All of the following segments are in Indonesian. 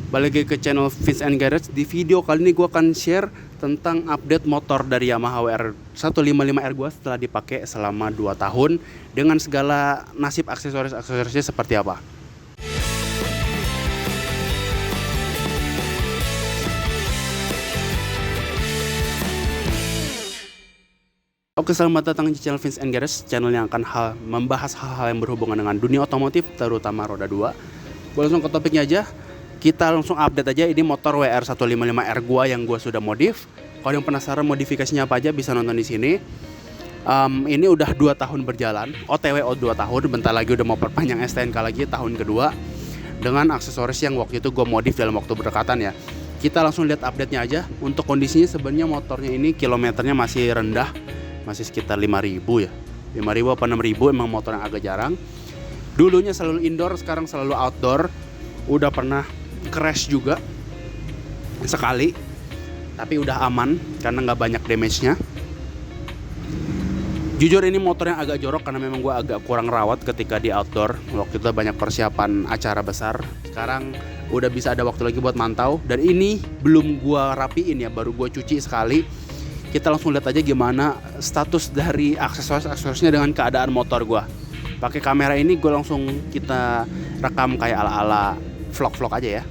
Balik lagi ke channel Vince and Garage. Di video kali ini gue akan share tentang update motor dari Yamaha WR 155R gue setelah dipakai selama 2 tahun dengan segala nasib aksesorisnya seperti apa. Oke, selamat datang di channel Vince and Garage, channel yang akan membahas hal-hal yang berhubungan dengan dunia otomotif, terutama roda 2. Gue langsung ke topiknya aja. Kita langsung update aja, ini motor WR 155R gua yang gua sudah modif. Kalau yang penasaran modifikasinya apa aja bisa nonton di sini. Ini udah 2 tahun berjalan, OTW 2 tahun, bentar lagi udah mau perpanjang STNK lagi tahun kedua. Dengan aksesoris yang waktu itu gua modif dalam waktu berdekatan ya. Kita langsung lihat update-nya aja. Untuk kondisinya sebenarnya motornya ini kilometernya masih rendah, masih sekitar 5.000 ya. 5.000 apa 6.000, emang motor yang agak jarang. Dulunya selalu indoor, sekarang selalu outdoor. Udah pernah crash juga sekali, tapi udah aman karena nggak banyak damage-nya. Jujur ini motor yang agak jorok karena memang gue agak kurang rawat ketika di outdoor. Waktu itu banyak persiapan acara besar. Sekarang udah bisa ada waktu lagi buat mantau. Dan ini belum gue rapiin ya, baru gue cuci sekali. Kita langsung lihat aja gimana status dari aksesorisnya dengan keadaan motor gue. Pakai kamera ini gue langsung kita rekam kayak ala-ala vlog-vlog aja ya.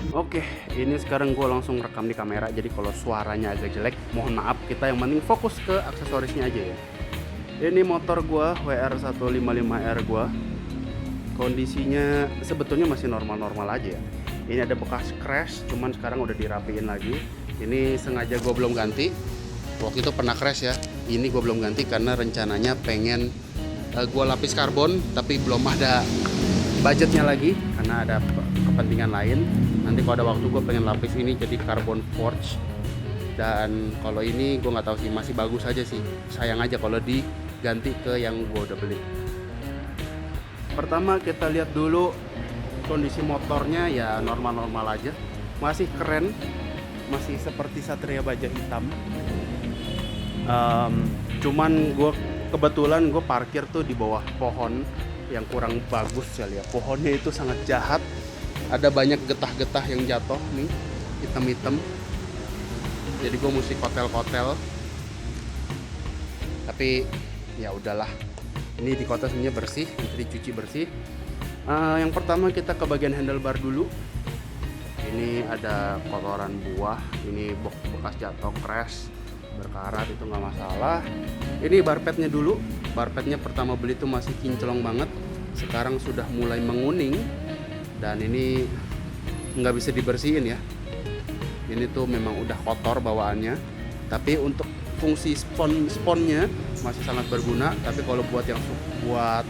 Oke, ini sekarang gue langsung rekam di kamera. Jadi kalau suaranya agak jelek, mohon maaf. Kita yang penting fokus ke aksesorisnya aja ya. Ini motor gue WR 155R gue. Kondisinya sebetulnya masih normal-normal aja ya. Ini ada bekas crash, cuman sekarang udah dirapiin lagi. Ini sengaja gue belum ganti. Waktu itu pernah crash ya. Ini gue belum ganti karena rencananya pengen gue lapis karbon, tapi belum ada budgetnya lagi karena ada kepentingan lain. Nanti kalau ada waktu gue pengen lapis ini jadi carbon forge. Dan kalau ini gue nggak tahu sih, masih bagus aja sih. Sayang aja kalau diganti ke yang gue udah beli. Pertama kita lihat dulu kondisi motornya, ya normal-normal aja. Masih keren, masih seperti Satria Baja hitam. Cuman gue kebetulan gue parkir tuh di bawah pohon yang kurang bagus ya lihat. Pohonnya itu sangat jahat. Ada banyak getah-getah yang jatuh nih, hitam-hitam. Jadi gue mesti kotel-kotel. Tapi ya udahlah. Ini di kotel sebenarnya bersih, nanti dicuci bersih. Yang pertama kita ke bagian handlebar dulu. Ini ada kotoran buah, ini bekas jatuh crash, berkarat itu nggak masalah. Ini barpetnya dulu. Barpetnya pertama beli tuh masih kinclong banget, sekarang sudah mulai menguning dan ini nggak bisa dibersihin ya. Ini tuh memang udah kotor bawaannya, tapi untuk fungsi sponnya masih sangat berguna. Tapi kalau buat yang buat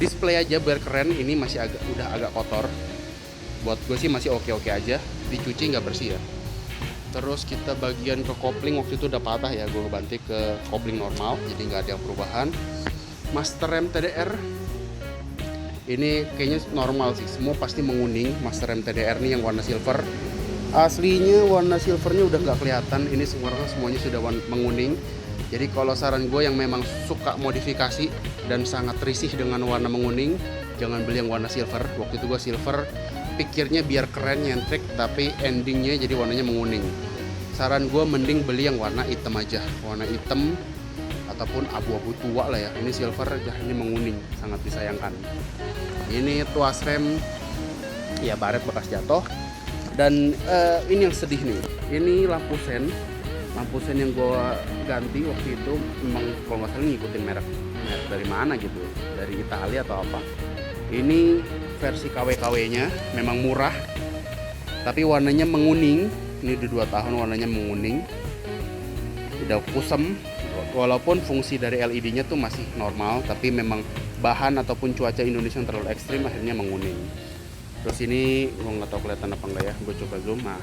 display aja biar keren, ini masih udah agak kotor. Buat gue sih masih oke-oke aja, dicuci nggak bersih ya. Terus kita bagian ke kopling waktu itu udah patah ya, gue ganti ke kopling normal, jadi nggak ada yang perubahan. Master rem TDR ini kayaknya normal sih, semua pasti menguning. Master rem TDR nih yang warna silver, aslinya warna silvernya udah nggak kelihatan, ini semuanya sudah menguning. Jadi kalau saran gue yang memang suka modifikasi dan sangat risih dengan warna menguning, jangan beli yang warna silver. Waktu itu gue silver, pikirnya biar keren nyentrik, tapi endingnya jadi warnanya menguning. Saran gue mending beli yang warna hitam aja, warna hitam ataupun abu-abu tua lah ya. Ini silver aja, ini menguning, sangat disayangkan. Ini tuas rem ya, baret bekas jatuh. Dan ini yang sedih nih, ini lampu sen yang gue ganti waktu itu memang kalau nggak salah ngikutin merek dari mana gitu, dari Italia atau apa. Ini versi KW-nya memang murah, tapi warnanya menguning. Ini udah 2 tahun warnanya menguning, udah kusam. Walaupun fungsi dari LED-nya tuh masih normal, tapi memang bahan ataupun cuaca Indonesia yang terlalu ekstrim akhirnya menguning. Terus ini gue nggak tahu kelihatan apa enggak ya, gue coba zoom. Nah,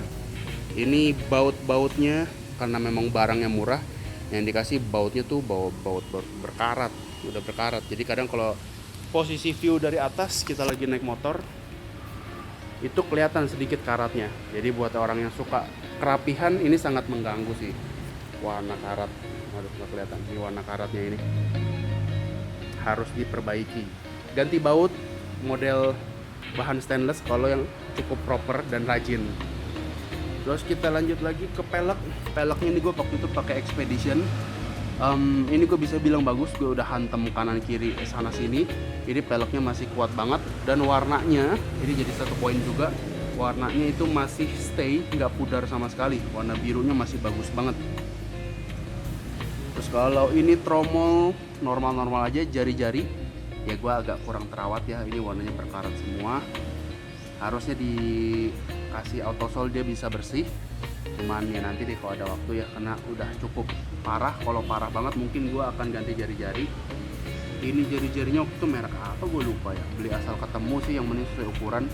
ini baut-bautnya karena memang barangnya murah, yang dikasih bautnya tuh baut berkarat, udah berkarat. Jadi kadang kalau posisi view dari atas kita lagi naik motor itu kelihatan sedikit karatnya. Jadi buat orang yang suka kerapihan ini sangat mengganggu sih. Warna karat, aduh nggak kelihatan. Ini warna karatnya ini harus diperbaiki. Ganti baut model bahan stainless kalau yang cukup proper dan rajin. Terus kita lanjut lagi ke pelek. Peleknya ini gue waktu itu pakai Expedition. Ini gue bisa bilang bagus, gue udah hantem kanan kiri sana sini. Ini peleknya masih kuat banget dan warnanya ini jadi satu poin juga. Warnanya itu masih stay, nggak pudar sama sekali. Warna birunya masih bagus banget. Terus kalau ini tromol normal-normal aja, jari-jari ya gue agak kurang terawat ya. Ini warnanya berkarat semua. Harusnya dikasih autosol dia bisa bersih. Cuman ya nanti deh kalau ada waktu ya, karena udah cukup parah. Kalau parah banget mungkin gue akan ganti jari-jari. Ini jari-jarinya waktu itu merek apa gue lupa ya, beli asal ketemu sih, yang penting sesuai ukuran,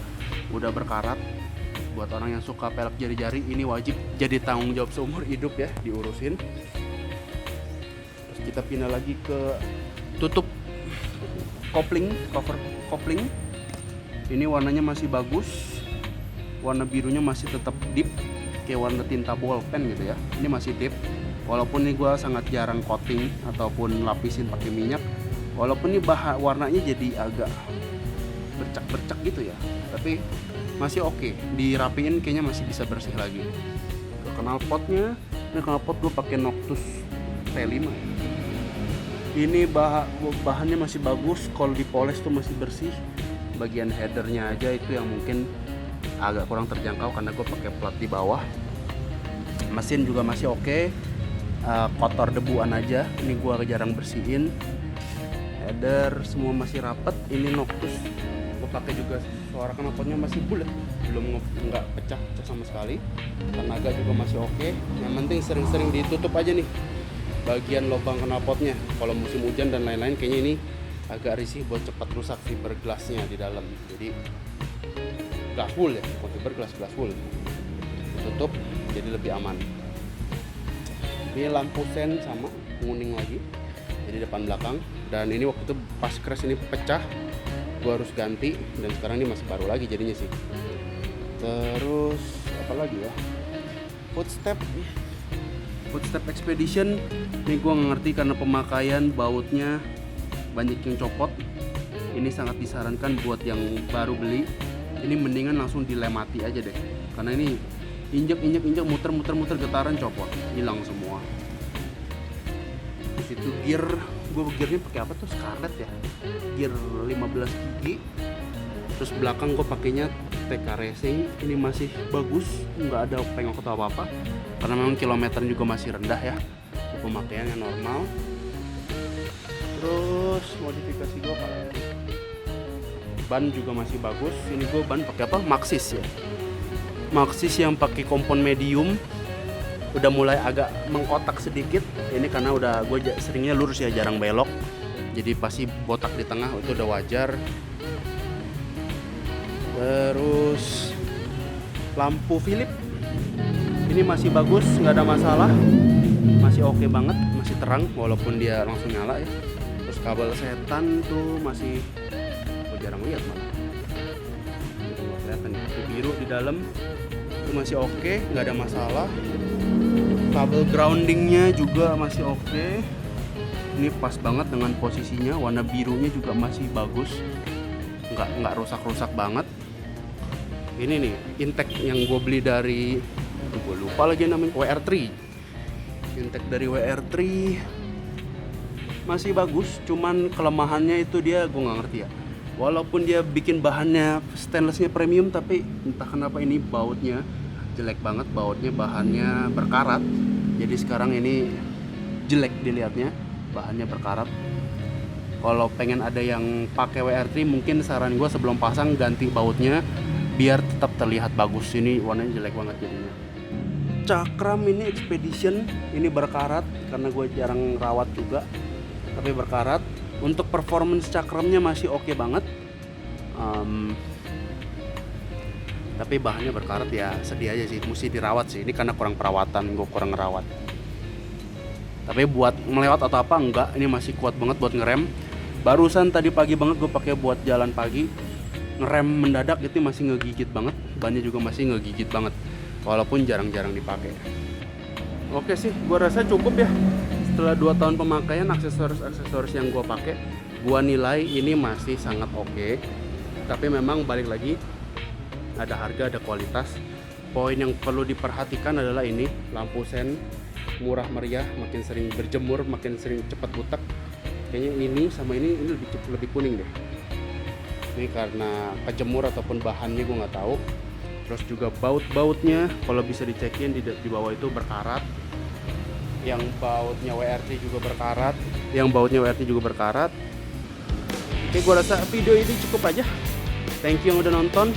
udah berkarat. Buat orang yang suka pelek jari-jari ini wajib jadi tanggung jawab seumur hidup ya, diurusin. Terus kita pindah lagi ke tutup kopling, cover kopling. Ini warnanya masih bagus, warna birunya masih tetap deep kayak warna tinta bolpen gitu ya. Ini masih deep, walaupun ini gue sangat jarang coating ataupun lapisin pakai minyak. Walaupun ini warnanya jadi agak bercak-bercak gitu ya, tapi masih oke. Dirapiin kayaknya masih bisa bersih lagi. Ke knalpotnya, ini knalpot gue pakai Noctus T5. Ini bahannya masih bagus, kalau dipoles tuh masih bersih. Bagian headernya aja itu yang mungkin agak kurang terjangkau karena gue pakai plat di bawah. Mesin juga masih oke, kotor debuan aja. Ini gue jarang bersihin. Header semua masih rapet. Ini Noctus gue pakai juga, suara knalpotnya masih bulat, belum nggak pecah sama sekali. Tenaga juga masih oke. Yang penting sering-sering ditutup aja nih bagian lubang knalpotnya. Kalau musim hujan dan lain-lain kayaknya ini agak risih buat cepat rusak fiberglassnya di dalam. Jadi glass wool ya, bukan fiberglass, glass wool. Tutup jadi lebih aman. Ini lampu sen sama kuning lagi, jadi depan belakang. Dan ini waktu itu pas crash ini pecah, gua harus ganti, dan sekarang ini masih baru lagi jadinya sih. Terus apa lagi ya, footstep Expedition ini gua nggak ngerti karena pemakaian bautnya banyak yang copot. Ini sangat disarankan buat yang baru beli, ini mendingan langsung dilemati aja deh, karena ini injek muter getaran copot, hilang semua. Terus itu gearnya pakai apa tuh, Scarlett ya, gear 15 gigi. Terus belakang gue pakainya TK Racing. Ini masih bagus, nggak ada pengok atau apa-apa karena memang kilometernya juga masih rendah ya, pemakaiannya normal. Terus modifikasi gue apa lagi, ban juga masih bagus. Ini gue ban pakai apa, Maxxis ya, Maxxis yang pakai kompon medium. Udah mulai agak mengkotak sedikit ini karena udah gue seringnya lurus ya, jarang belok, jadi pasti botak di tengah itu udah wajar. Terus lampu Philips ini masih bagus, nggak ada masalah, masih oke banget, masih terang walaupun dia langsung nyala ya. Terus kabel setan tuh masih gue jarang lihat, malah nggak kelihatan ya, itu biru di dalam itu masih oke, nggak ada masalah. Kabel groundingnya juga masih oke. Ini pas banget dengan posisinya, warna birunya juga masih bagus, nggak rusak banget. Ini nih intake yang gue beli dari, gue lupa lagi namanya, WR3. Intake dari WR3 masih bagus, cuman kelemahannya itu dia gue nggak ngerti ya. Walaupun dia bikin bahannya stainlessnya premium, tapi entah kenapa ini bautnya jelek banget. Bautnya bahannya berkarat, jadi sekarang ini jelek dilihatnya, bahannya berkarat. Kalau pengen ada yang pakai WR3, mungkin saran gue sebelum pasang ganti bautnya biar tetap terlihat bagus. Ini warnanya jelek banget jadinya. Cakram ini Expedition, ini berkarat karena gue jarang rawat juga, tapi berkarat. Untuk performance cakramnya masih oke banget. Tapi bahannya berkarat ya, sedih aja sih, mesti dirawat sih. Ini karena kurang perawatan, gue kurang ngerawat. Tapi buat melewat atau apa enggak, ini masih kuat banget buat ngerem. Barusan tadi pagi banget gue pakai buat jalan pagi, ngerem mendadak itu masih ngegigit banget. Bannya juga masih ngegigit banget, walaupun jarang-jarang dipakai. Oke sih, gue rasa cukup ya. Setelah 2 tahun pemakaian, aksesoris yang gue pakai, gue nilai ini masih sangat oke. Tapi memang balik lagi, ada harga, ada kualitas. Poin yang perlu diperhatikan adalah ini, lampu sen murah meriah, makin sering berjemur, makin sering cepat butek. Kayaknya ini sama ini lebih kuning deh. Ini karena kejemur ataupun bahannya gue nggak tahu. Terus juga baut-bautnya kalau bisa dicekin di bawah itu berkarat. Yang bautnya WRT juga berkarat. Oke, gue rasa video ini cukup aja. Thank you yang udah nonton.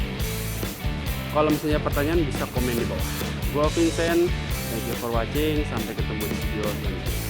Kalau misalnya pertanyaan bisa komen di bawah. Gue Vincent, thank you for watching. Sampai ketemu di video selanjutnya.